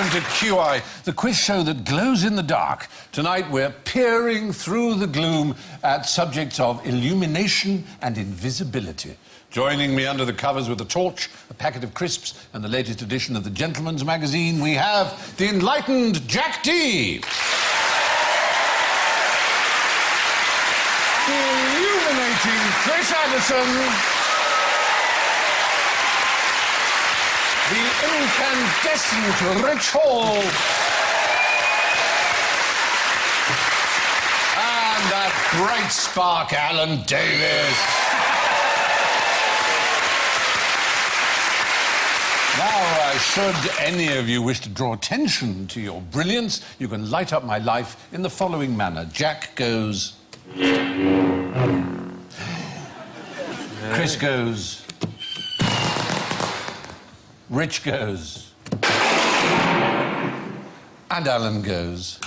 welcome to QI, the quiz show that glows in the dark. Tonight we're peering through the gloom at subjects of illumination and invisibility. Joining me under the covers with a torch, a packet of crisps and the latest edition of the Gentleman's Magazine, we have the enlightened Jack D. The illuminating Chris Addison. The incandescent Rich Hall. And that bright spark, Alan Davis. Now, should any of you wish to draw attention to your brilliance, you can light up my life in the following manner. Jack goes... Chris goes... Rich goes... and Alan goes...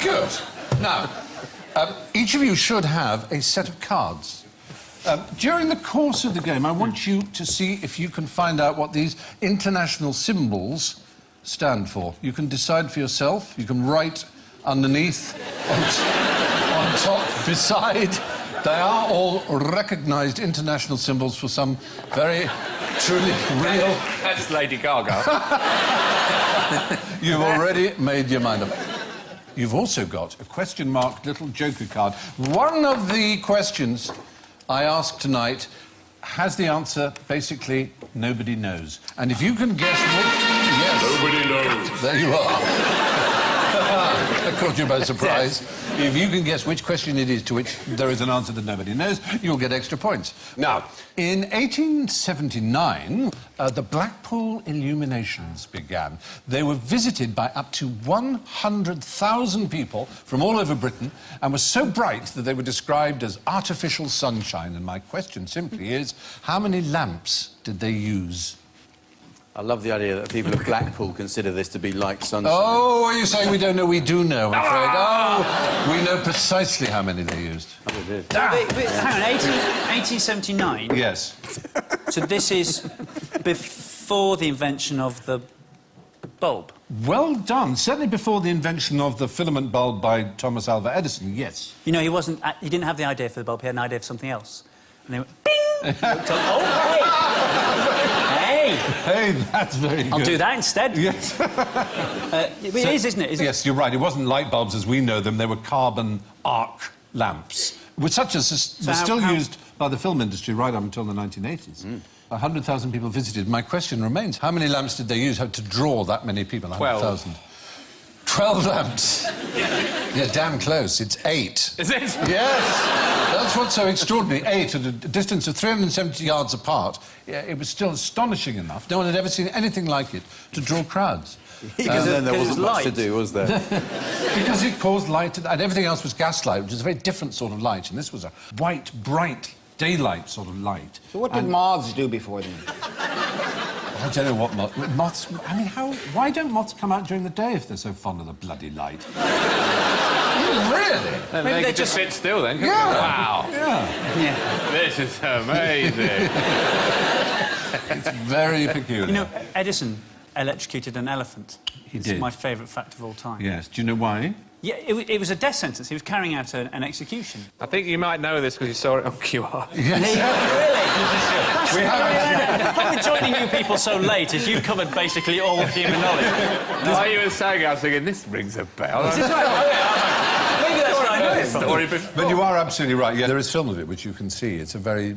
Good. Now, each of you should have a set of cards. During the course of the game, I want you to see if you can find out what these international symbols stand for. You can decide for yourself. You can write underneath, on top, beside. They are all recognised international symbols for some very, truly real... That's Lady Gaga. You've already made your mind up. You've also got a question-marked little joker card. One of the questions I asked tonight has the answer, basically, nobody knows. And if you can guess what... Yes. Nobody knows. There you are. That caught you by surprise. If you can guess which question it is to which there is an answer that nobody knows, you'll get extra points. Now, in 1879, the Blackpool Illuminations began. They were visited by up to 100,000 people from all over Britain and were so bright that they were described as artificial sunshine. And my question simply is, how many lamps did they use? I love the idea that people of Blackpool consider this to be like sunshine. Oh, are you saying we don't know? We do know, I'm afraid. Oh, we know precisely how many they used. Oh, we did. Hang on, 1879? Yes. So this is before the invention of the bulb? Well done. Certainly before the invention of the filament bulb by Thomas Alva Edison, yes. You know, he didn't have the idea for the bulb, he had an idea for something else. And they went, bing! Oh, hey! Hey, that's very good. I'll do that instead. Yes. It is, isn't it? Yes, you're right. It wasn't light bulbs as we know them. They were carbon arc lamps, which such as were still used by the film industry right up until the 1980s. 100,000 people visited. My question remains, how many lamps did they use to draw that many people? 100,000. 12 lamps. Yeah, damn close. It's 8. Is it? Yes. That's what's so extraordinary. 8 at a distance of 370 yards apart. Yeah, it was still astonishing enough. No one had ever seen anything like it to draw crowds. Because then there wasn't much to do, was there? Because it caused light, and everything else was gaslight, which is a very different sort of light, and this was a white, bright, daylight sort of light. So what did moths do before then? I don't know what moths... I mean, why don't moths come out during the day if they're so fond of the bloody light? Really? Maybe they just sit still then. Yeah. Wow. Yeah. This is amazing. It's very peculiar. You know, Edison electrocuted an elephant. He It's did. my favourite fact of all time. Yes. Do you know why? Yeah, it was a death sentence. He was carrying out an execution. I think you might know this because you saw it on QR. Yes. Really? The problem with joining you people so late is you've covered basically all human knowledge. While you were saying, I was thinking, this rings a bell. Maybe that's what I know it from. But you are absolutely right. Yeah, there is film of it, which you can see. It's a very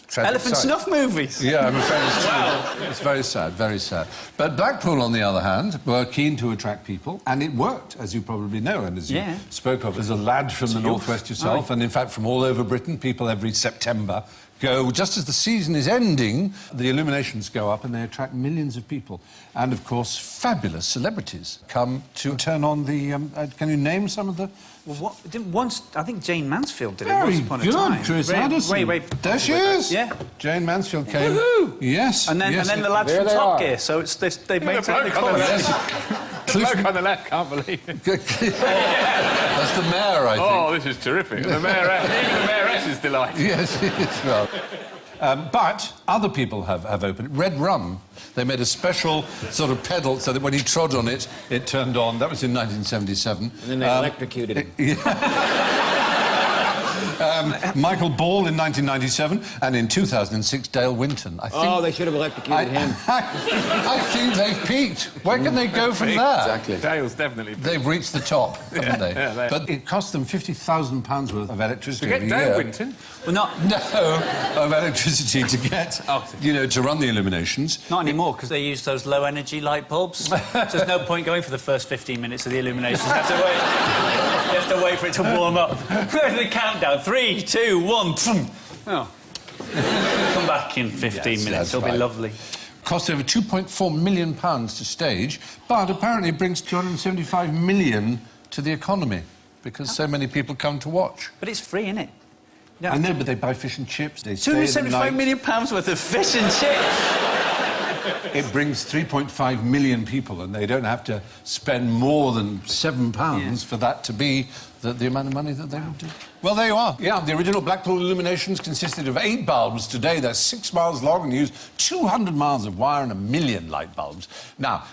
tragic Elephant sight. snuff movies? Yeah, I'm afraid it's true. It's very sad, very sad. But Blackpool, on the other hand, were keen to attract people, and it worked, as you probably know, and as you spoke of. As a lad from the northwest yourself, and in fact from all over Britain, people every September go, just as the season is ending, the illuminations go up and they attract millions of people. And, of course, fabulous celebrities come to turn on the... can you name some of the... Well, I think Jane Mansfield did it Very once upon a time. good, Chris Addison. Wait. There she is. Yeah. Jane Mansfield came. Woohoo! Yes. And then the lads from Top Gear. So it's they've made bloke the on the chorus. The bloke on the left can't believe it. That's the mayor, I think. Oh, this is terrific. The mayoress, even the mayoress is delighted. Yes, it is. Well. But other people have opened it. Red rum, they made a special sort of pedal so that when he trod on it, it turned on. That was in 1977. And then they electrocuted him. Michael Ball in 1997, and in 2006, Dale Winton. I think, Oh, they should have electrocuted him. I think they've peaked. Where can they go from there? Exactly. Dale's definitely... They've reached the top, haven't they? Yeah, but it cost them £50,000 worth of electricity To get every Dale year. Winton? Well, not No, of electricity to get, to run the illuminations. not anymore, because they use those low-energy light bulbs. So there's no point going for the first 15 minutes of the illuminations. You have to wait. You have to wait for it to warm up. The countdown. 3, 2, 1. Oh. Come back in 15 Yes, minutes. It'll right. be lovely. Cost over £2.4 million to stage, but apparently it brings £275 million to the economy because so many people come to watch. But it's free, isn't it? I know, but they buy fish and chips. They stay at the £275 night. million worth of fish and chips. It brings 3.5 million people, and they don't have to spend more than £7 for that to be the amount of money that they would do. Well, there you are. Yeah, the original Blackpool illuminations consisted of 8 bulbs. Today, they're 6 miles long and use 200 miles of wire and 1 million light bulbs. Now,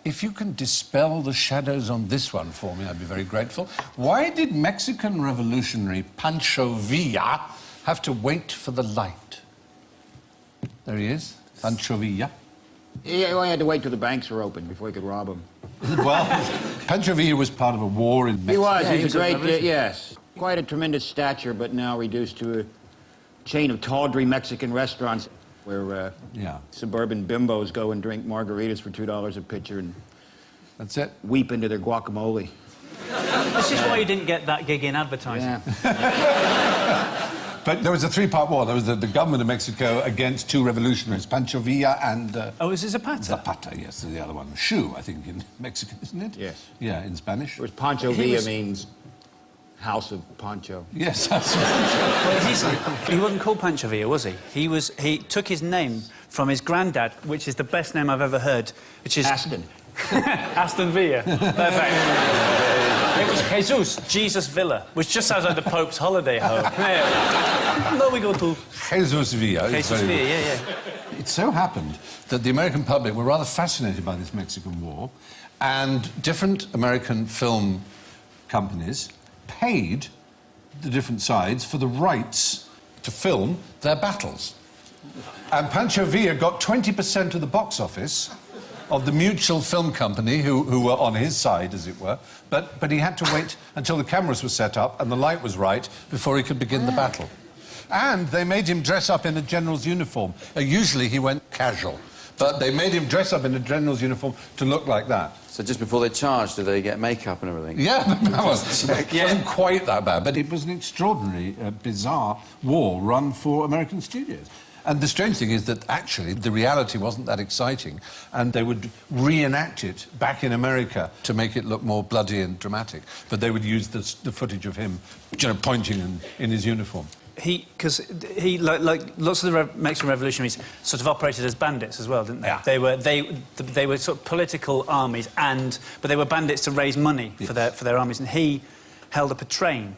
if you can dispel the shadows on this one for me, I'd be very grateful. Why did Mexican revolutionary Pancho Villa have to wait for the light? There he is, Pancho Villa. He only had to wait till the banks were open before he could rob them. Well, Pancho Villa was part of a war in Mexico. He was. Yeah, he He's was a a great, revolutionary. yes. Quite a tremendous stature, but now reduced to a chain of tawdry Mexican restaurants where suburban bimbos go and drink margaritas for $2 a pitcher and That's it. weep into their guacamole. This is why you didn't get that gig in advertising. Yeah. But there was a 3-part war. There was the government of Mexico against 2 revolutionaries, Pancho Villa and... Oh, is it Zapata? Zapata, yes, the other one. Shoe, I think, in Mexican, isn't it? Yes. Yeah, in Spanish. Whereas Pancho He Villa was- means house of Pancho. Yes, that's right. Well, he wasn't called Pancho Villa, was he? He took his name from his granddad, which is the best name I've ever heard, which is... Aston. Aston Villa. Perfect. It was Jesus, Jesus Villa, which just sounds like the Pope's holiday home. Yeah. No, we go to Jesus Villa. It's Jesus very Villa, good. yeah. It so happened that the American public were rather fascinated by this Mexican war, and different American film companies paid the different sides for the rights to film their battles. And Pancho Villa got 20% of the box office of the mutual film company who were on his side, as it were, but he had to wait until the cameras were set up and the light was right before he could begin the battle. And they made him dress up in a general's uniform. Usually he went casual, but they made him dress up in a general's uniform to look like that. So just before they charged, did they get makeup and everything? Yeah, that wasn't quite that bad, but it was an extraordinary, bizarre war run for American studios. And the strange thing is that actually the reality wasn't that exciting, and they would reenact it back in America to make it look more bloody and dramatic. But they would use the footage of him, pointing in his uniform. Because he, like lots of the Mexican revolutionaries, sort of operated as bandits as well, didn't they? Yeah. They were sort of political armies, but they were bandits to raise money for their armies. And he held up a train,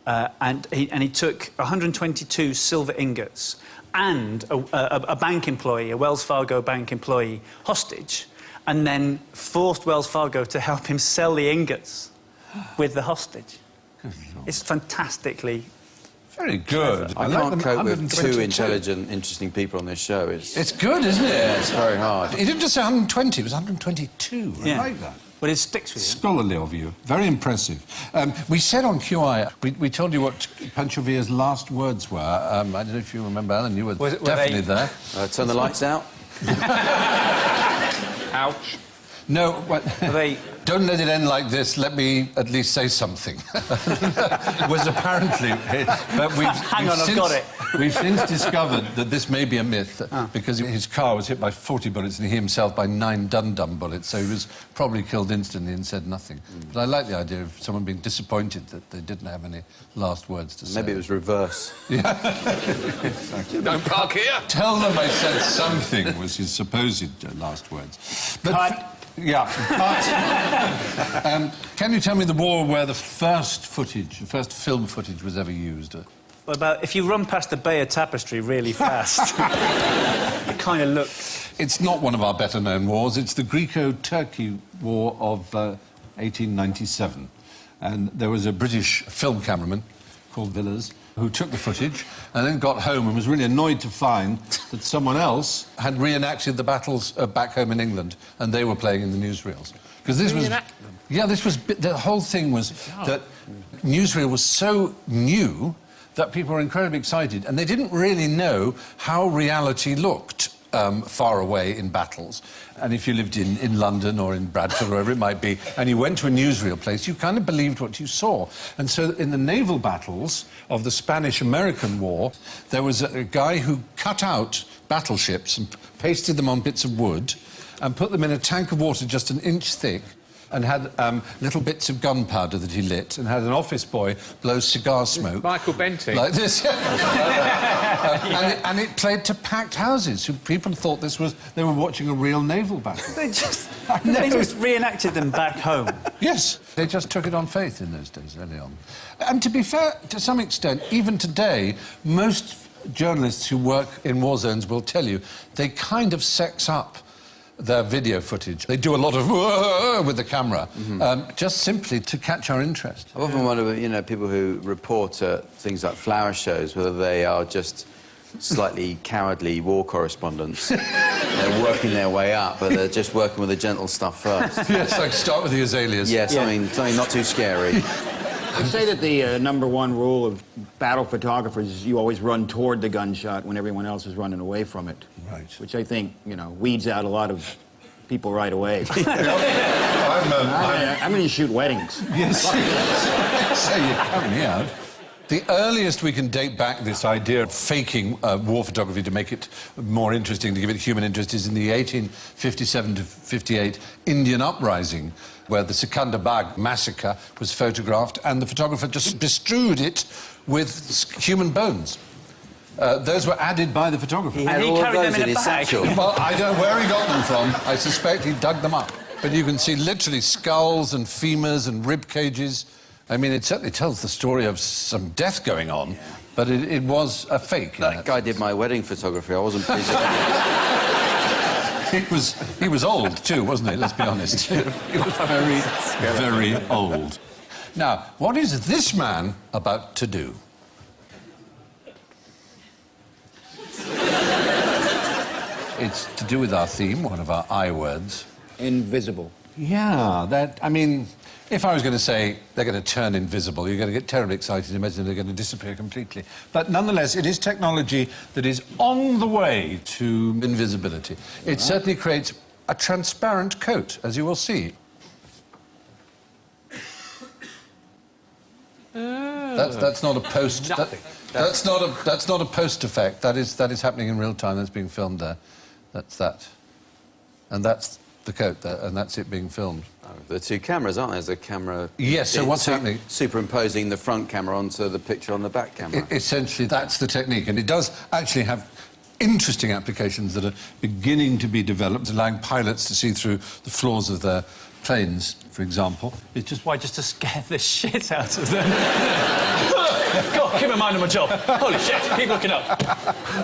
and he took 122 silver ingots and a bank employee, a Wells Fargo bank employee, hostage, and then forced Wells Fargo to help him sell the ingots with the hostage. It's fantastically... Very good. I like can't them cope with 122. 2 intelligent, interesting people on this show. It's good, isn't it? Yeah, it's very hard. He didn't just say 120, it was 122. I like that. Well, it sticks with you. Scholarly of you. Very impressive. We said on QI, we told you what Pancho Villa's last words were. I don't know if you remember, Alan, you were definitely there. Turn the lights out. Ouch. No, They... don't let it end like this. Let me at least say something. Was apparently... But Hang on, I've got it. We've since discovered that this may be a myth because his car was hit by 40 bullets and he himself by 9 dum-dum bullets, so he was probably killed instantly and said nothing. But I like the idea of someone being disappointed that they didn't have any last words to say. Maybe it was reverse. Don't park here. Tell them I said something was his supposed last words. But Cut. Yeah, but can you tell me the war where the first film footage was ever used? What about if you run past the Bayer Tapestry really fast? It kind of looks... It's not one of our better-known wars. It's the Greco-Turkey War of 1897. And there was a British film cameraman called Villiers who took the footage and then got home and was really annoyed to find that someone else had reenacted the battles back home in England, and they were playing in the newsreels. Because this was... Yeah, this was... The whole thing was that newsreel was so new that people were incredibly excited, and they didn't really know how reality looked far away in battles. And if you lived in London or in Bradford or wherever it might be, and you went to a newsreel place, you kind of believed what you saw. And so in the naval battles of the Spanish-American War, there was a guy who cut out battleships and pasted them on bits of wood and put them in a tank of water just an inch thick, and had little bits of gunpowder that he lit, and had an office boy blow cigar smoke. Michael Benting. Like this. And it played to packed houses. People thought they were watching a real naval battle. They just reenacted them back home. Yes, they just took it on faith in those days, early on. And to be fair, to some extent, even today, most journalists who work in war zones will tell you they kind of sex up their video footage. They do a lot of with the camera, just simply to catch our interest. I often wonder, you know, people who report things like flower shows, whether they are just slightly cowardly war correspondents. They're working their way up, but they're just working with the gentle stuff first. Yes, like start with the azaleas. Yeah, something not too scary. They say that the #1 rule of battle photographers is you always run toward the gunshot when everyone else is running away from it. Right. Which I think, you know, weeds out a lot of people right away. I'm going to shoot weddings. Yes. So you count me out. The earliest we can date back this idea of faking war photography to make it more interesting, to give it human interest, is in the 1857 to 58 Indian uprising, where the Secunderbag massacre was photographed, and the photographer just bestrewed it with human bones. Those were added by the photographer. He had And he all of carried them those in in a his bag. satchel. Well, I don't know where he got them from. I suspect he dug them up. But you can see literally skulls and femurs and rib cages. I mean, it certainly tells the story of some death going on, but it was a fake. That guy did my wedding photography. I wasn't pleased. He was old too, wasn't he? Let's be honest. He was very, very old. Now, what is this man about to do? It's to do with our theme, one of our I words. Invisible. Yeah, I mean, if I was going to say they're going to turn invisible, you're going to get terribly excited and imagine they're going to disappear completely. But nonetheless, it is technology that is on the way to invisibility. It certainly creates a transparent coat, as you will see. That's not a post. That's not a post effect. That is happening in real time. That's being filmed there. That's that, and that's the coat there, and that's it being filmed. Oh, the two cameras, aren't there? There's a camera... Yes, so what's happening... Superimposing the front camera onto the picture on the back camera. Essentially, that's the technique, and it does actually have interesting applications that are beginning to be developed, allowing pilots to see through the floors of their planes, for example. It's just... Why, just to scare the shit out of them? God, keep in mind of my job. Holy shit, keep looking up.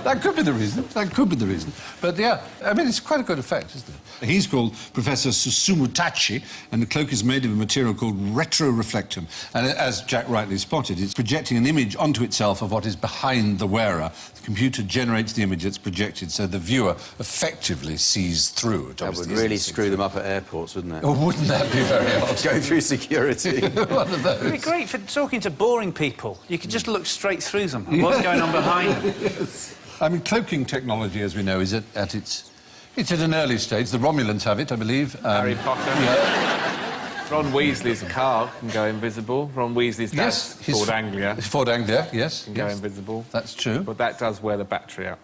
That could be the reason. That could be the reason. But, yeah, I mean, it's quite a good effect, isn't it? He's called Professor Susumu Tachi, and the cloak is made of a material called retroreflectum. And as Jack rightly spotted, it's projecting an image onto itself of what is behind the wearer. The computer generates the image that's projected, so the viewer effectively sees through it. That would really screw them up at airports, wouldn't it? Oh, wouldn't that be very odd? Going through security. One of those. It'd be great for talking to boring people. You could just look straight through them. What's going on behind them? Yes. I mean, cloaking technology, as we know, is at its... It's at an early stage. The Romulans have it, I believe. Harry Potter. Yeah. Ron Weasley's car can go invisible. Ron Weasley's dad's Ford Anglia Ford Anglia, yes. can go invisible. That's true. But that does wear the battery out.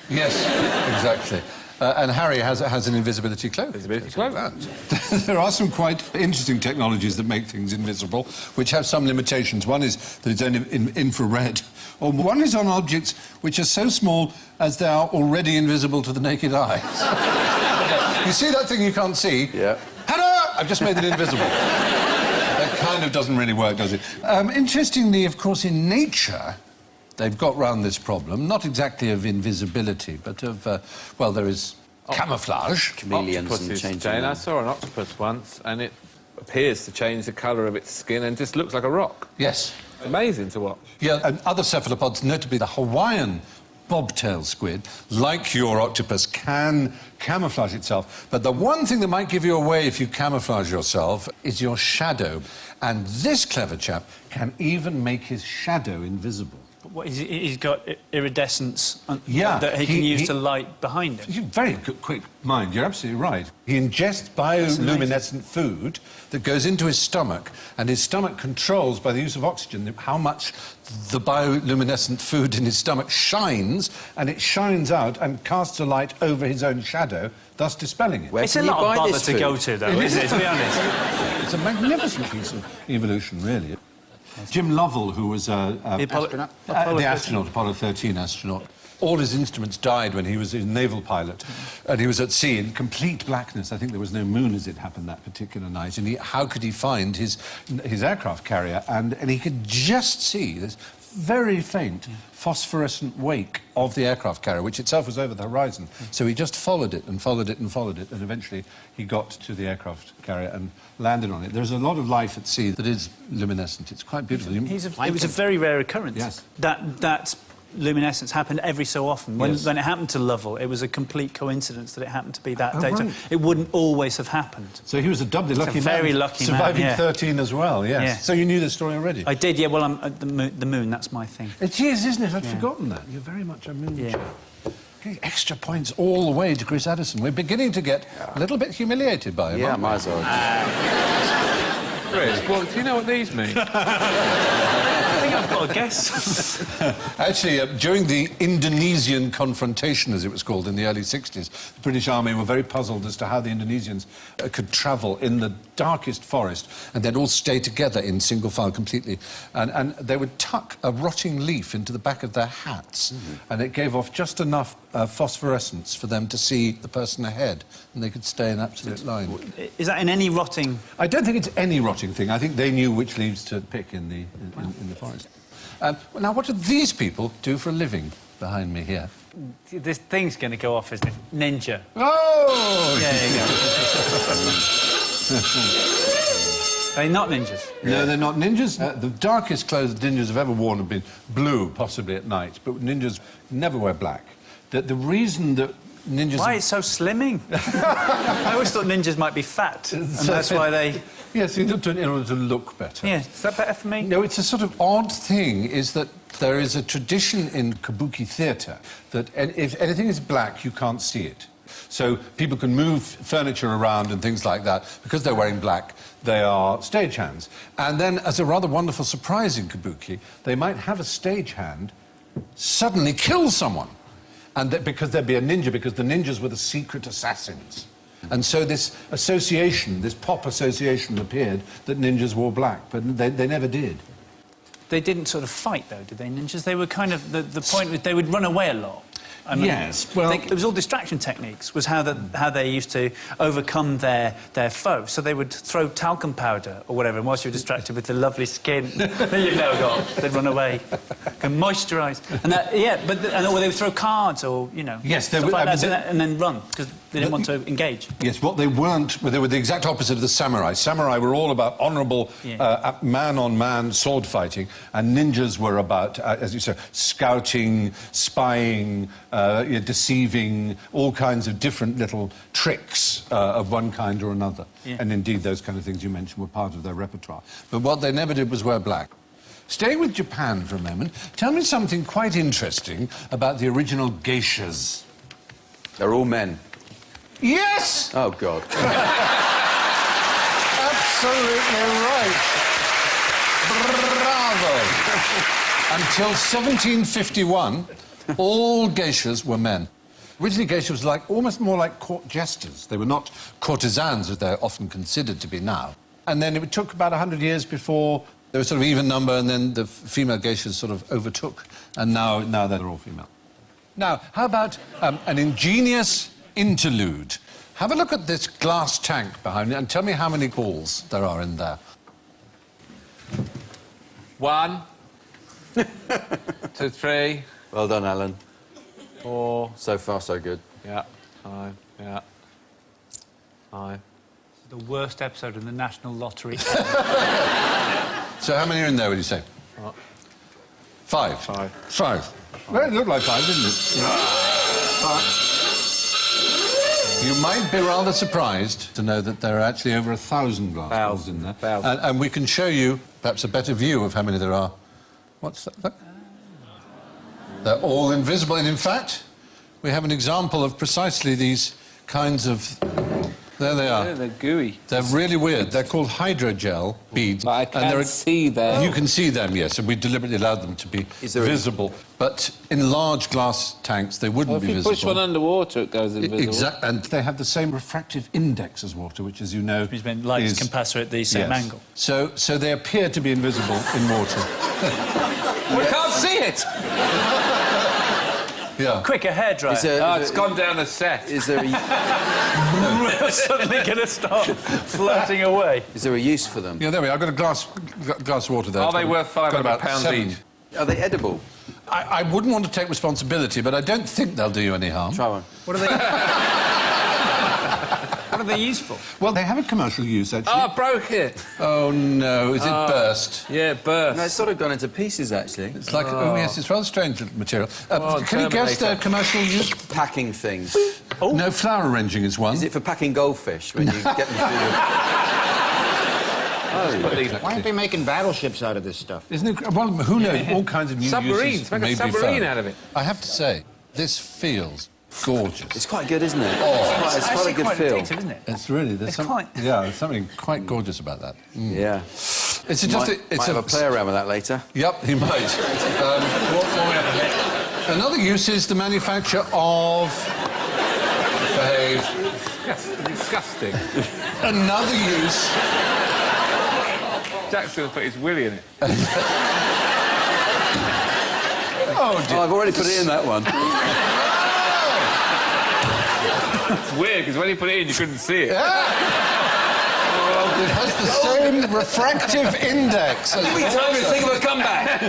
Yes, exactly. And Harry has an invisibility cloak. Invisibility cloak. There are some quite interesting technologies that make things invisible, which have some limitations. One is that it's only in infrared. Or one is on objects which are so small as they are already invisible to the naked eye. You see that thing you can't see? Yeah. Ta-da! I've just made it invisible. That kind of doesn't really work, does it? Interestingly, of course, in nature, they've got round this problem, not exactly of invisibility, but of, well, there is camouflage. Chameleons and Octopuses, changing Jane. I them. saw an octopus once, and it appears to change the colour of its skin and just looks like a rock. Yes. Amazing to watch. Yeah, and other cephalopods, notably the Hawaiian bobtail squid, like your octopus, can camouflage itself. But the one thing that might give you away if you camouflage yourself is your shadow. And this clever chap can even make his shadow invisible. What, he's got iridescence Yeah, that he can use to light behind him. You're very good, quick mind, you're absolutely right. He ingests bioluminescent food that goes into his stomach, and his stomach controls, by the use of oxygen, how much the bioluminescent food in his stomach shines, and it shines out and casts a light over his own shadow, thus dispelling it. Where It's a can you lot of buy bother this to food? go to, though, isn't it, to be honest? It's a magnificent piece of evolution, really. Jim Lovell, who was The Astronaut? the astronaut, Apollo 13 astronaut, all his instruments died when he was a naval pilot, and he was at sea in complete blackness. I think there was no moon as it happened that particular night, and how could he find his aircraft carrier? And he could just see this very faint phosphorescent wake of the aircraft carrier, which itself was over the horizon. So he just followed it and followed it and followed it, and eventually he got to the aircraft carrier and landed on it. There's a lot of life at sea that is luminescent. It's quite beautiful. It was a very rare occurrence. Yes. That luminescence happened every so often. When Yes. it happened to Lovell, it was a complete coincidence that it happened to be that Oh, day. So right. it wouldn't always have happened. So he was a doubly lucky man. very lucky man, surviving yeah. 13 as well, yes. Yeah. So you knew the story already? I did, yeah. Well, I'm at the moon. That's my thing. It is, isn't it? I'd forgotten that. You're very much a moon Yeah. chap. Okay, extra points all the way to Chris Addison. We're beginning to get a little bit humiliated by him. Yeah, aren't we? might as well. Chris, well, do you know what these mean? I think I've got a guess. Actually, during the Indonesian confrontation, as it was called, in the early 60s, the British Army were very puzzled as to how the Indonesians could travel in the darkest forest and they'd all stay together in single file completely. And they would tuck a rotting leaf into the back of their hats, and it gave off just enough phosphorescence for them to see the person ahead, and they could stay in absolute line. Is that in any rotting? I don't think it's any rotting thing. I think they knew which leaves to pick in the forest. Well, now, what do these people do for a living behind me here? This thing's going to go off, isn't it? Ninja. Oh! Yeah, there you go. Are they not ninjas? No, they're not ninjas. The darkest clothes ninjas have ever worn have been blue, possibly at night, but ninjas never wear black. The reason that ninjas... Why? It's so slimming. I always thought ninjas might be fat, and that's why they... Yes, in order to look better. Yeah, is that better for me? No, it's a sort of odd thing, is that there is a tradition in kabuki theatre that if anything is black, you can't see it. So people can move furniture around and things like that. Because they're wearing black, they are stagehands. And then, as a rather wonderful surprise in kabuki, they might have a stagehand suddenly kill someone. And because there'd be a ninja, because the ninjas were the secret assassins. And so this association, this pop association appeared that ninjas wore black, but they never did. They didn't sort of fight, though, did they, ninjas? They were kind of... The point was they would run away a lot. I mean, Yes, well... it was all distraction techniques, was how they used to overcome their foe. So they would throw talcum powder or whatever, and whilst you were distracted with the lovely skin, then you'd never got off. They'd run away, can moisturise. And that, yeah, or they would throw cards or, you know, yes, they stuff would, like that, and then run, because they didn't want to engage. Yes, what they weren't... Well, they were the exact opposite of the samurai. Samurai were all about honourable man-on-man sword fighting, and ninjas were about, as you say, scouting, spying, deceiving, all kinds of different little tricks of one kind or another. Yeah. And indeed, those kind of things you mentioned were part of their repertoire. But what they never did was wear black. Staying with Japan for a moment, tell me something quite interesting about the original geishas. They're all men. Yes! Oh, God. Absolutely right. Bravo. Until 1751, all geishas were men. Originally, geishas was almost more like court jesters. They were not courtesans, as they're often considered to be now. And then it took about 100 years before they were sort of even number, and then the female geishas sort of overtook, and now they're all female. Now, how about an ingenious interlude? Have a look at this glass tank behind me and tell me how many balls there are in there. 1, 2, 3. Well done, Alan. 4. So far, so good. Yeah. 5. Yeah. 5. The worst episode of the National Lottery. So how many are in there, would you say? What? 5. 5. 5. Well, it looked like 5, didn't it? You might be rather surprised to know that there are actually over 1,000 glass balls in there. 1,000. And we can show you perhaps a better view of how many there are. What's that? Look. They're all invisible, and in fact, we have an example of precisely these kinds of... There they are. Yeah, they're gooey. They're really weird. They're called hydrogel beads. But I can't see them. You can see them, yes, and we deliberately allowed them to be visible. But in large glass tanks, they wouldn't be visible. If you push one underwater, it goes invisible. Exactly, and they have the same refractive index as water, which, as you know, Which means light can pass through at the same angle. So they appear to be invisible in water. We can't see it! Yeah. Quick, a hairdryer. It's gone down the set. Is there a, Suddenly going to start floating away. is there a use for them? Yeah, there we are. I've got a glass of water there. Are It's they got- worth got about £500 7. each? Are they edible? I wouldn't want to take responsibility, but I don't think they'll do you any harm. Try one. What are they? What are they used for? Well, they have a commercial use, actually. Oh, I broke it. Oh, no. Is it burst? Yeah, it burst. No, it's sort of gone into pieces, actually. It's like, oh, yes, it's rather strange little material. Oh, Can you guess their Terminator. commercial use? Packing things. No, flower arranging is one. Is it for packing goldfish when you get them through the... Why aren't they making battleships out of this stuff? Isn't it? Well, who knows? All kinds of new Submarines. uses Make a may be submarine found. out of it. I have to say, this feels gorgeous. It's quite good, isn't it? Oh, it's quite a good feel. addictive, isn't it? It's really... It's quite- Yeah, there's something quite gorgeous about that. Yeah. It's just... Might have a play around with that later. Yep, he might. Another use is the manufacture of... Behave. Yes, disgusting. Another use... Jack's going to put his willy in it. Oh, dear. Oh, I've already put it in that one. It's weird, because when he put it in, you couldn't see it. It has the same refractive index. We told me to think of a comeback.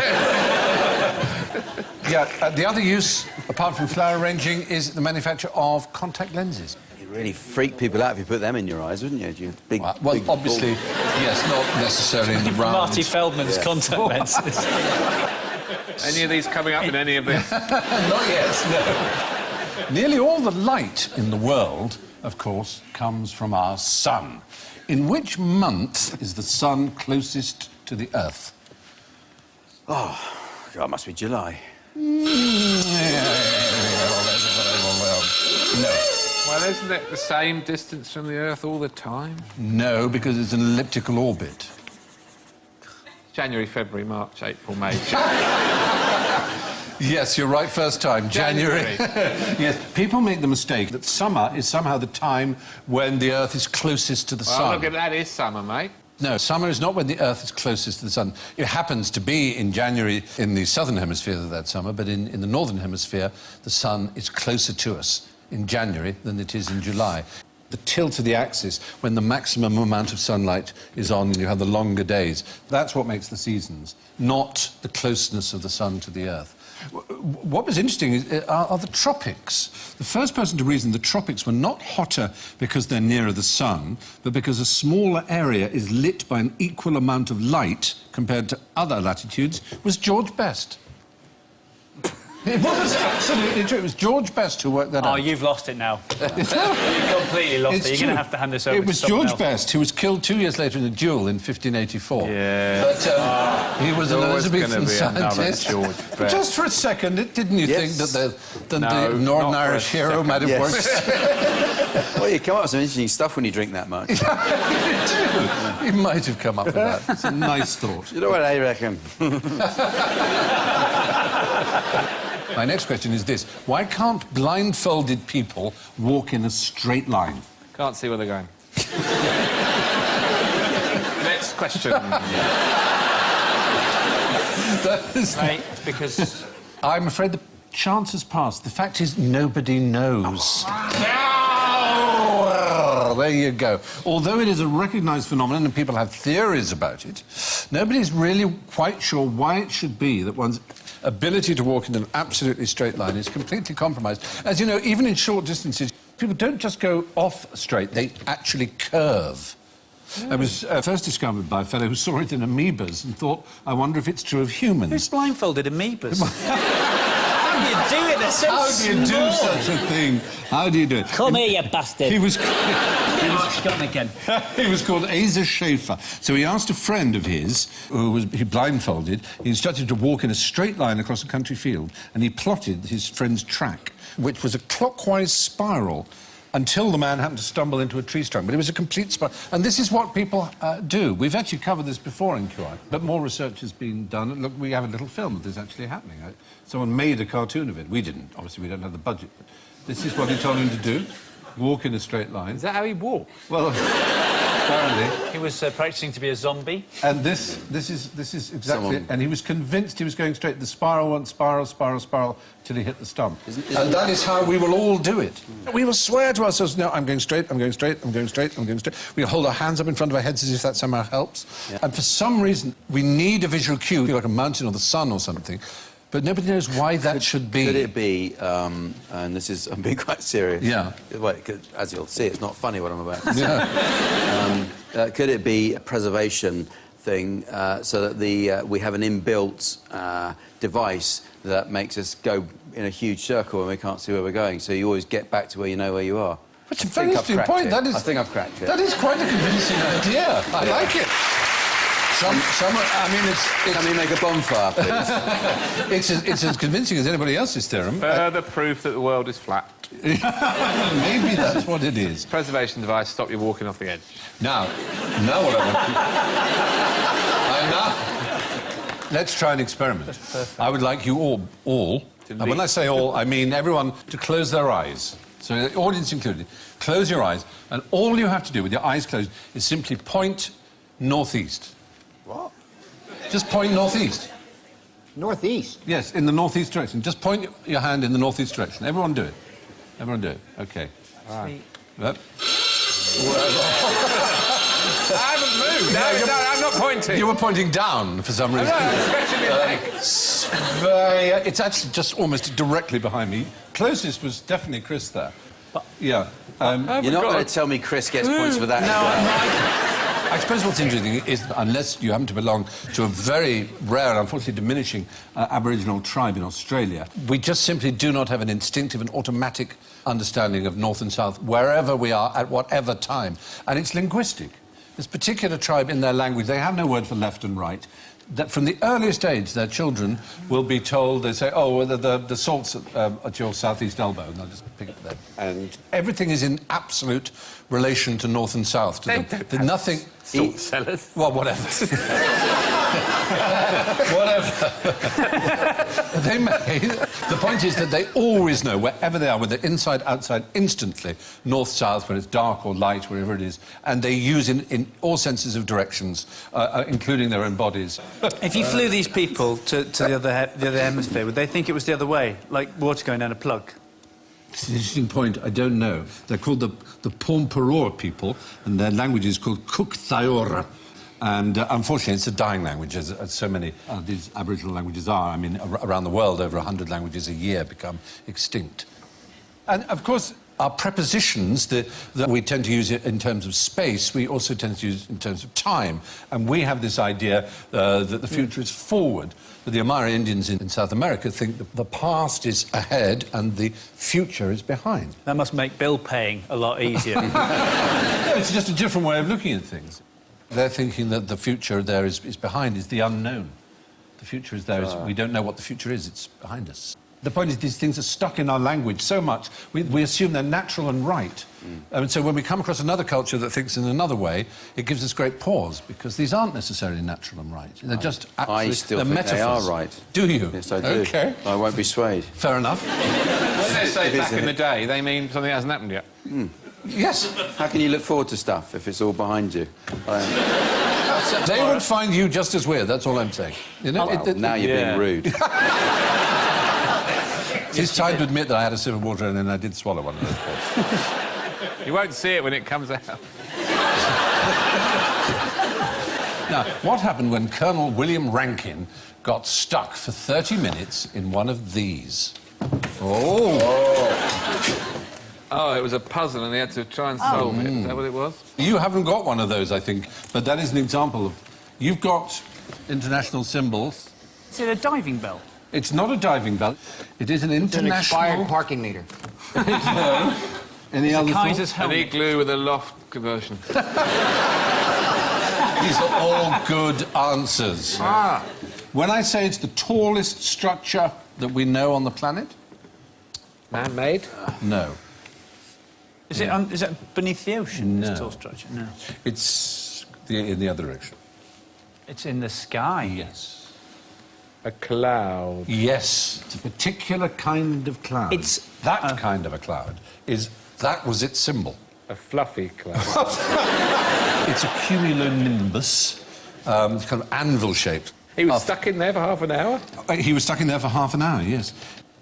Yeah, the other use, apart from flower arranging, is the manufacture of contact lenses. You'd really freak people out if you put them in your eyes, wouldn't you? You big, Well, big obviously, yes, not necessarily in the round. Marty Feldman's contact lenses. Any of these coming up in any of this? Not yet, no. Nearly all the light in the world, of course, comes from our sun. In which month is the sun closest to the Earth? Oh, God, it must be July. No. Well, isn't it the same distance from the Earth all the time? No, because it's an elliptical orbit. January, February, March, April, May. Yes, you're right first time. January. Yes, people make the mistake that summer is somehow the time when the Earth is closest to the Well, sun. look at that, is summer, mate. No, summer is not when the Earth is closest to the sun. It happens to be in January in the southern hemisphere that summer, but in the northern hemisphere, the sun is closer to us in January than it is in July. The tilt of the axis, when the maximum amount of sunlight is on and you have the longer days, that's what makes the seasons, not the closeness of the sun to the Earth. What was interesting are the tropics. The first person to reason the tropics were not hotter because they're nearer the sun, but because a smaller area is lit by an equal amount of light compared to other latitudes was George Best. It was absolutely true. It was George Best who worked that out. Oh, you've lost it now. You've completely lost it. You're going to have to hand this over It was to someone George else. Best who was killed 2 years later in a duel in 1584. Yeah. But he was an Always Elizabethan gonna be another scientist. George But Best. just for a second, didn't you Yes. think that the No, Northern not for a Irish hero second. might have Yes. worked? Well, you come up with some interesting stuff when you drink that much. He might have come up with that. It's a nice thought. You know what I reckon? My next question is this. Why can't blindfolded people walk in a straight line? Can't see where they're going. Next question. That is- Right, because... I'm afraid the chance has passed. The fact is, nobody knows. there you go. Although it is a recognised phenomenon and people have theories about it, nobody's really quite sure why it should be that one's ability to walk in an absolutely straight line is completely compromised. As you know, even in short distances, people don't just go off straight, they actually curve. It was first discovered by a fellow who saw it in amoebas and thought, I wonder if it's true of humans. Who's blindfolded amoebas? How do you do it? They're so How do you do small. such a thing? How do you do it? Come here, you bastard. He was... Got me again. He was called Asa Schaefer. So he asked a friend of his, who was blindfolded, he instructed him to walk in a straight line across a country field, and he plotted his friend's track, which was a clockwise spiral, until the man happened to stumble into a tree trunk. But it was a complete spiral. And this is what people do. We've actually covered this before in QI, but more research has been done. And look, we have a little film of this actually happening. Someone made a cartoon of it. We didn't. Obviously, we don't have the budget. But this is what he told him to do. Walk in a straight line. Is that how he walks? Well, apparently. He was practising to be a zombie. And this is exactly... Someone- And he was convinced he was going straight. The spiral went spiral, spiral, spiral, till he hit the stump. And that is how we will all do it. We will swear to ourselves, no, I'm going straight, I'm going straight, I'm going straight, I'm going straight. We hold our hands up in front of our heads as if that somehow helps. Yeah. And for some reason, we need a visual cue, like a mountain or the sun or something. But nobody knows why that should be. Could it be, and this is, I'm being quite serious. Yeah. Well, as you'll see, it's not funny what I'm about to say. Yeah. Could it be a preservation thing so that we have an inbuilt device that makes us go in a huge circle and we can't see where we're going, so you always get back to where you know where you are? That's a very interesting point. I think I've cracked it. That is quite a convincing idea. I like it. I mean, it's... Can we make a bonfire, please? it's as convincing as anybody else's theorem. Further proof that the world is flat. Maybe that's what it is. Preservation device to stop you walking off the edge. Now what I want... let's try an experiment. I would like you all, and when I say all, I mean everyone, to close their eyes. So the audience included. Close your eyes, and all you have to do with your eyes closed is simply point northeast. What? Just point northeast. Northeast. Yes, in the northeast direction. Just point your hand in the northeast direction. Everyone do it. Everyone do it. OK. Right. Yep. I haven't moved. No, I'm not pointing. You were pointing down for some reason. Especially leg. It's actually just almost directly behind me. Closest was definitely Chris there. Yeah. You're not going to tell me Chris gets points for that as well. I suppose what's interesting is, unless you happen to belong to a very rare and unfortunately diminishing Aboriginal tribe in Australia, we just simply do not have an instinctive and automatic understanding of north and south wherever we are at whatever time. And it's linguistic. This particular tribe, in their language, they have no word for left and right. That from the earliest age, their children will be told, they say, oh, well, the salt's at your southeast elbow, and they'll just pick it there. And everything is in absolute relation to north and south. To them. Nothing... Salt cellars. Well, whatever. Whatever. The point is that they always know, wherever they are, whether inside, outside, instantly, north, south, when it's dark or light, wherever it is, and they use in all senses of directions, including their own bodies. If you flew these people to the other hemisphere, would they think it was the other way, like water going down a plug? It's an interesting point. I don't know. They're called the Pormpuror people, and their language is called Cook Thaora. And unfortunately, it's a dying language, as so many of these Aboriginal languages are. I mean, around the world, over 100 languages a year become extinct. And, of course, our prepositions that we tend to use in terms of space, we also tend to use in terms of time. And we have this idea that the future is forward. But the Amara Indians in South America think that the past is ahead and the future is behind. That must make bill paying a lot easier. No, it's just a different way of looking at things. They're thinking that the future there is behind, is the unknown. The future is there, we don't know what the future is, it's behind us. The point is, these things are stuck in our language so much, we assume they're natural and right. And so when we come across another culture that thinks in another way, it gives us great pause, because these aren't necessarily natural and right. They're just I still think metaphors. they are right. Do you? Yes, I do. OK. I won't be swayed. Fair enough. When they say back in the day, they mean something that hasn't happened yet. Yes. How can you look forward to stuff if it's all behind you? They would find you just as weird, that's all I'm saying. You know, Well, now you're being rude. It's time to admit that I had a sip of water and then I did swallow one of those. You won't see it when it comes out. Now, what happened when Colonel William Rankin got stuck for 30 minutes in one of these? Oh, it was a puzzle and they had to try and solve it. Is that what it was? You haven't got one of those, I think, but that is an example of... You've got international symbols. Is it a diving bell? It's not a diving bell. It is an international... An expired parking meter. Any other Kaiser's thoughts? An helmet. igloo with a loft conversion. These are all good answers. When I say it's the tallest structure that we know on the planet, Man-made? no. Is it beneath the ocean, No. this tall structure? No. It's in the other direction. It's in the sky. Yes. A cloud. Yes, it's a particular kind of cloud. It's... that kind of a cloud is... That was its symbol. A fluffy cloud. It's a cumulonimbus. It's kind of anvil-shaped. He was stuck in there for half an hour? He was stuck in there for half an hour, yes.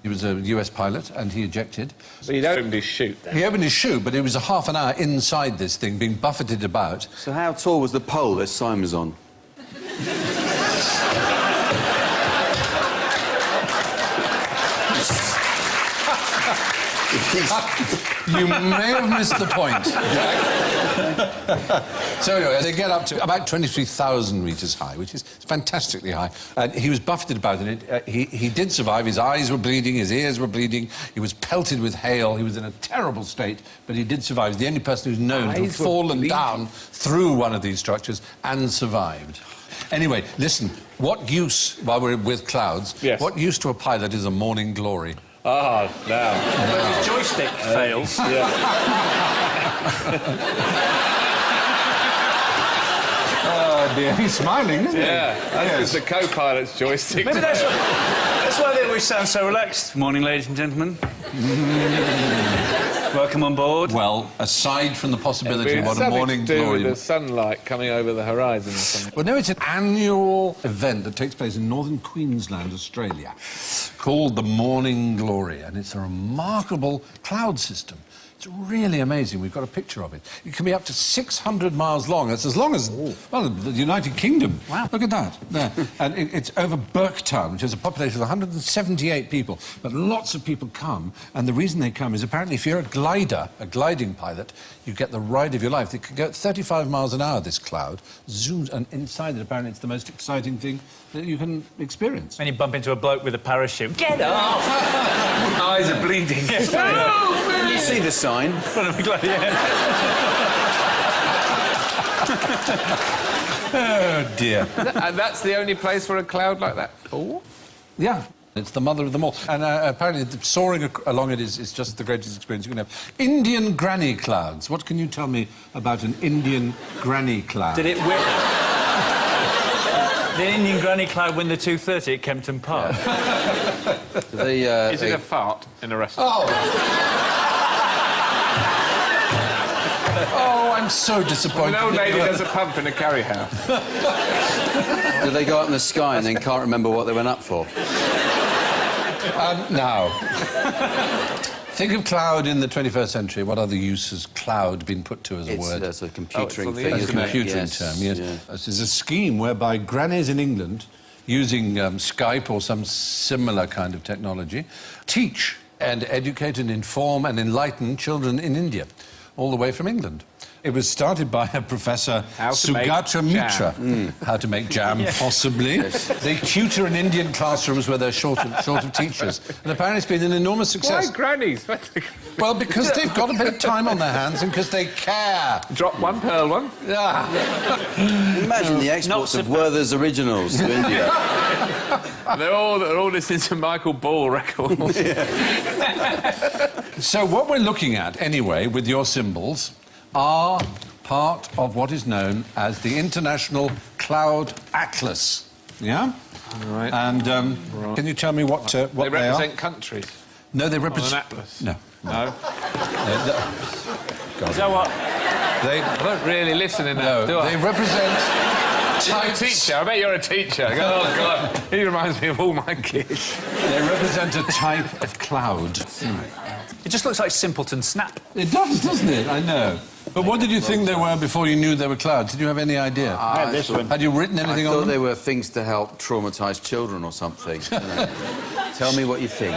He was a US pilot, and he ejected. So he'd opened his chute then. He opened his chute, but it was a half an hour inside this thing, being buffeted about. So how tall was the pole this sign was on? You may have missed the point, Jack. So anyway, they get up to about 23,000 metres high, which is fantastically high. And he was buffeted about it. He did survive. His eyes were bleeding, his ears were bleeding. He was pelted with hail. He was in a terrible state, but he did survive. He's the only person who's known to have Eyes were fallen bleeding. down through one of these structures and survived. Anyway, listen, what use, while we're with clouds, Yes. what use to a pilot is a morning glory? Ah, now. But the joystick fails. Oh, dear. He's smiling, isn't he? Yeah, that's the co-pilot's joystick. Maybe that's why they always sound so relaxed. Morning, ladies and gentlemen. Welcome on board. Well, aside from the possibility of what a Something morning to do glory... with the sunlight coming over the horizon or something. Well, no, it's an annual event that takes place in northern Queensland, Australia, called the Morning Glory, and it's a remarkable cloud system. It's really amazing. We've got a picture of it. It can be up to 600 miles long. It's as long as, well, the United Kingdom. Wow. Look at that. There. And it's over Burketown, which has a population of 178 people. But lots of people come, and the reason they come is apparently if you're a gliding pilot, you get the ride of your life. It can go at 35 miles an hour, this cloud, zooms, and inside it, apparently it's the most exciting thing that you can experience. When you bump into a bloke with a parachute. Get off! Eyes are bleeding. You see the sign? Front of a glide, yeah. Oh, dear. And that's the only place for a cloud like that? Oh? Yeah. It's the mother of them all. And apparently soaring along it is just the greatest experience you can have. Indian granny clouds. What can you tell me about an Indian granny cloud? Did it win? The Indian granny cloud win the 230 at Kempton Park. Is it a fart in a restaurant? Oh, I'm so disappointed. An old lady does a pump in a curry house. Do they go up in the sky and then can't remember what they went up for? Now, think of cloud in the 21st century. What other use has cloud been put to as a word? That's a computering on the thing, As a isn't it? computering Yes, term, yes. yeah. This is a scheme whereby grannies in England, using Skype or some similar kind of technology, teach and educate and inform and enlighten children in India, all the way from England. It was started by a Professor How to make Sugata Mitra. How to make jam, possibly. They tutor in Indian classrooms where they're short of teachers. And apparently it's been an enormous success. Why grannies? Well, because they've got a bit of time on their hands and because they care. Drop one, pearl one. Yeah. Imagine the exports of Werther's Originals to India. And they're all listening to Michael Ball records. So what we're looking at, anyway, with your symbols, are part of what is known as the International Cloud Atlas. Yeah? Right. And can you tell me what They they are? represent countries. No, they On an represent... atlas. No. No. Is that what? They... I don't really listen enough, No, do I? they represent... You're a teacher. I bet you're a teacher. Oh, God. He reminds me of all my kids. They represent a type of cloud. It just looks like Simpleton Snap. It does, doesn't it? I know. But what did you think they were before you knew they were clouds? Did you have any idea? I have this one. Had you written anything I on thought them? they were things to help traumatised children or something. You know. Tell me what you think.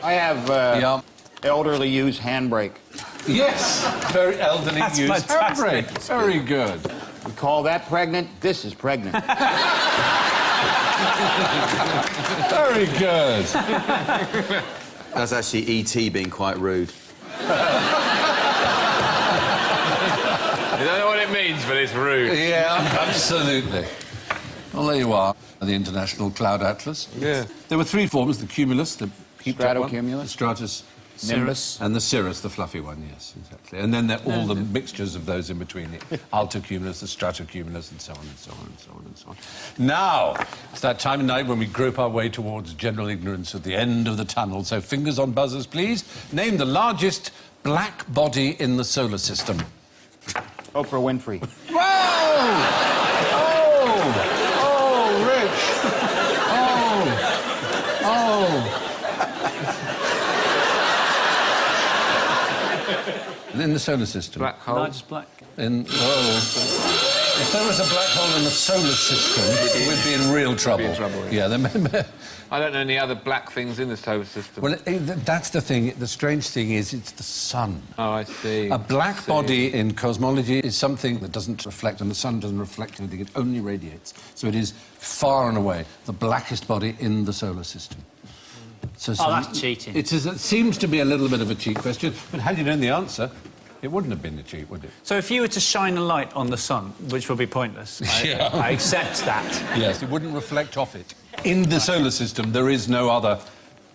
I have Yeah. elderly use handbrake. Yes. Very elderly That's use fantastic. handbrake. Very good. We call that pregnant. This is pregnant. Very good. That's actually E.T. being quite rude. You don't know what it means, but it's rude. Yeah, absolutely. Well, there you are, the International Cloud Atlas. Yeah. There were three forms, the cumulus, the heaped up one, Stratocumulus. the stratus, Nimbus. and the cirrus, the fluffy one, yes, exactly. And then all the mixtures of those in between, the altocumulus, the stratocumulus, and so on and so on and so on and so on. Now, it's that time of night when we grope our way towards general ignorance at the end of the tunnel. So fingers on buzzers, please. Name the largest black body in the solar system. Oprah Winfrey. Whoa! Oh, Rich! Oh! In the solar system. Black hole. Largest black. If there was a black hole in the solar system, we'd be in real trouble. in trouble, Yeah, I don't know any other black things in the solar system. well, that's the thing. The strange thing is it's the sun. Oh, I see. A black body in cosmology is something that doesn't reflect, and the sun doesn't reflect anything, it only radiates. So it is far and away the blackest body in the solar system. So that's cheating. It seems to be a little bit of a cheat question, but had you known the answer, it wouldn't have been a cheat, would it? So if you were to shine a light on the sun, which would be pointless, Yeah. I accept that. Yes, it wouldn't reflect off it. In the solar system, there is no other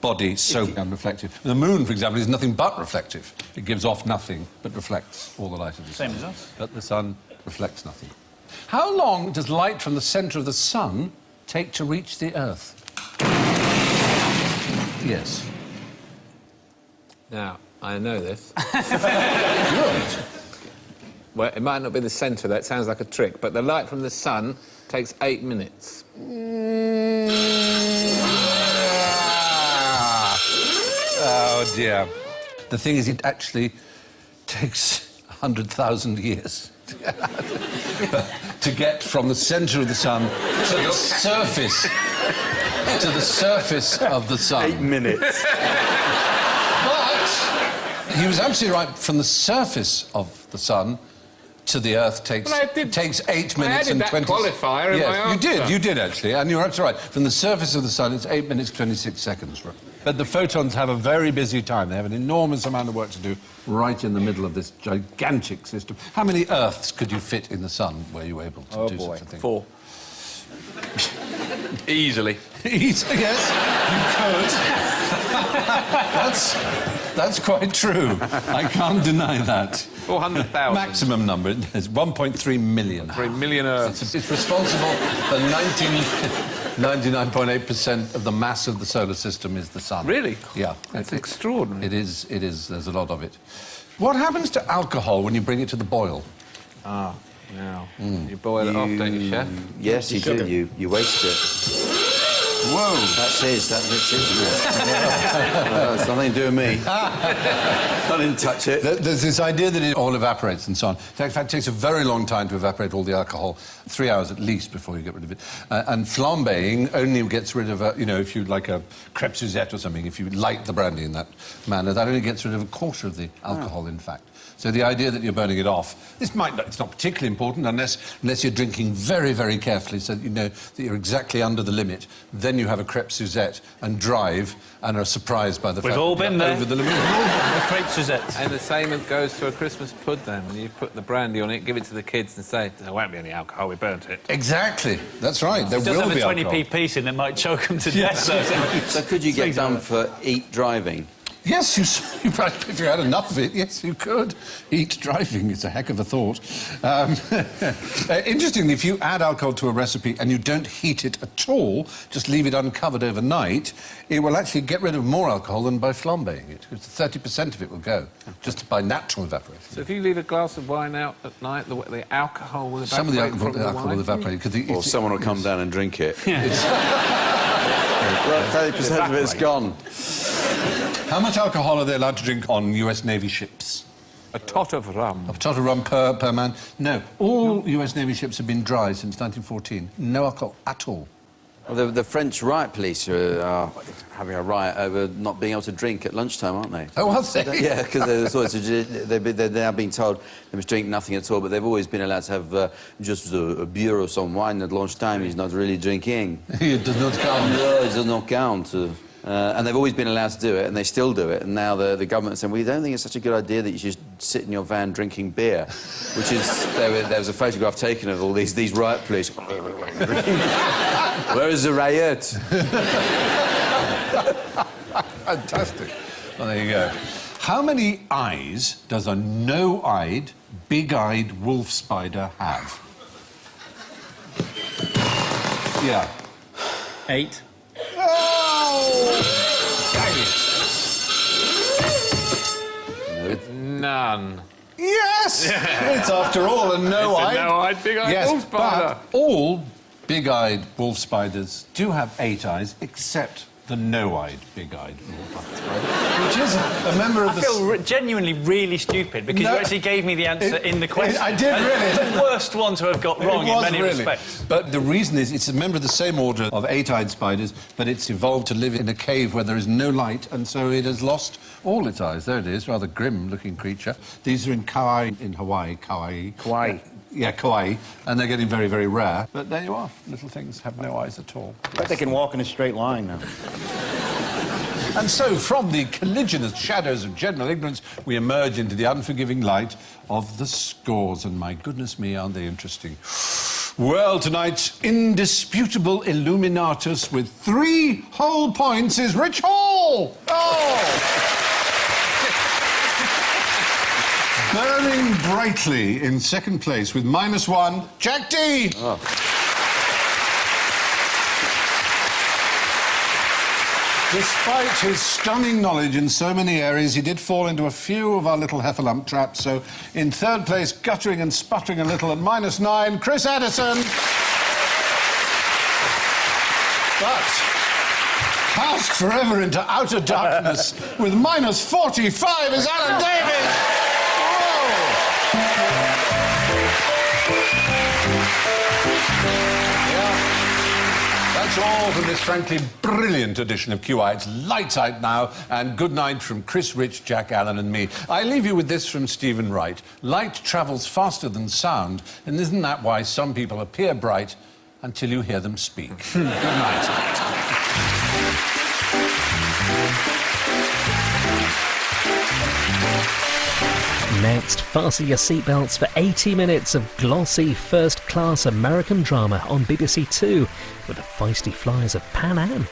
body so unreflective. The moon, for example, is nothing but reflective. It gives off nothing, but reflects all the light of the sun. Same as us. But the sun reflects nothing. How long does light from the centre of the sun take to reach the Earth? Yes. Now, I know this. Good. Well, it might not be the centre, that sounds like a trick, but the light from the sun takes 8 minutes. Oh, dear. The thing is, it actually takes 100,000 years to get from the centre of the sun to the surface of the sun. 8 minutes. But he was absolutely right. From the surface of the sun to the Earth takes 8 minutes added and that 20... qualifier in yes, my answer. you did actually, and you're absolutely right. From the surface of the sun, it's 8 minutes 26 seconds. Right? But the photons have a very busy time. They have an enormous amount of work to do right in the middle of this gigantic system. How many Earths could you fit in the sun? Were you able to do such a thing? 4. Easily. Yes, you could. That's quite true. I can't deny that. 400,000. Maximum number is 1.3 million. 3 million Earths. It's responsible for 99.8% of the mass of the solar system is the sun. Really? Yeah. That's extraordinary. It is. There's a lot of it. What happens to alcohol when you bring it to the boil? Ah, now. You boil it off, don't you, Chef? Yes, you do. You waste it. Whoa! That's it, isn't it? Well, it's nothing to do with me. I didn't touch it. There's this idea that it all evaporates and so on. In fact, it takes a very long time to evaporate all the alcohol, 3 hours at least before you get rid of it. And flambeing only gets rid of, if you like a crepe Suzette or something, if you light the brandy in that manner, that only gets rid of a quarter of the alcohol, in fact. So the idea that you're burning it off, it's not particularly important unless you're drinking very, very carefully so that you know that you're exactly under the limit. Then you have a crepe Suzette and drive and are surprised by the fact We've all that been you're there. over the limit. The crepe Suzette. And the same goes to a Christmas pud then. When you put the brandy on it, give it to the kids and say, there won't be any alcohol, we burnt it. Exactly. That's right. There It does will have a be 20p alcohol. piece in it, might choke them to death. So could you get done for eat driving? Yes, if you had enough of it, yes, you could. Eat driving is a heck of a thought. Interestingly, if you add alcohol to a recipe and you don't heat it at all, just leave it uncovered overnight, it will actually get rid of more alcohol than by flambeing it. 30% of it will go, just by natural evaporation. So if you leave a glass of wine out at night, the alcohol will evaporate. Some of the from alcohol will evaporate. Or someone will come down and drink it. Yeah. 30% of it's gone. How much alcohol are they allowed to drink on US Navy ships? A tot of rum. A tot of rum per man? No. All US Navy ships have been dry since 1914. No alcohol at all. Well, the French riot police are having a riot over not being able to drink at lunchtime, aren't they? Oh, are they? Yeah, because they're now being told they must drink nothing at all, but they've always been allowed to have just a beer or some wine at lunchtime. He's not really drinking. It does not count. No, it does not count. And they've always been allowed to do it, and they still do it. And now the government is saying, we don't think it's such a good idea that you should sit in your van drinking beer, which is... There was a photograph taken of all these riot police. Where is the riot? Fantastic. Well, there you go. How many eyes does a no-eyed, big-eyed wolf spider have? Yeah. 8. None. Yes! It's, after all, a no-eyed... It's a no-eyed, big-eyed wolf spider. But all big-eyed wolf spiders do have 8 eyes, except the no-eyed, big-eyed wolf spider, which is a member of I feel genuinely really stupid because you actually gave me the answer in the question. I did, really. The worst one to have got wrong in many respects. But the reason is it's a member of the same order of 8-eyed spiders, but it's evolved to live in a cave where there is no light, and so it has lost all its eyes. There it is, rather grim-looking creature. These are in Kauai, in Hawaii. Kauai. Yeah, Kauai, and they're getting very, very rare. But there you are. Little things have no eyes at all. But they can walk in a straight line now. And so, from the colliginous shadows of general ignorance, we emerge into the unforgiving light of the scores. And my goodness me, aren't they interesting? Well, tonight's indisputable illuminatus with 3 whole points is Rich Hall! Oh! Burning brightly in second place with -1, Jack D! Oh. Despite his stunning knowledge in so many areas, he did fall into a few of our little heffalump traps. So, in third place, guttering and sputtering a little at -9, Chris Addison. But cast forever into outer darkness with -45 is Alan Davies. That's all from this frankly brilliant edition of QI. It's lights out now, and good night from Chris Rich, Jack Allen and me. I leave you with this from Stephen Wright. Light travels faster than sound, and isn't that why some people appear bright until you hear them speak? Good night. Next, fasten your seatbelts for 80 minutes of glossy, first-class American drama on BBC Two with the feisty flyers of Pan Am.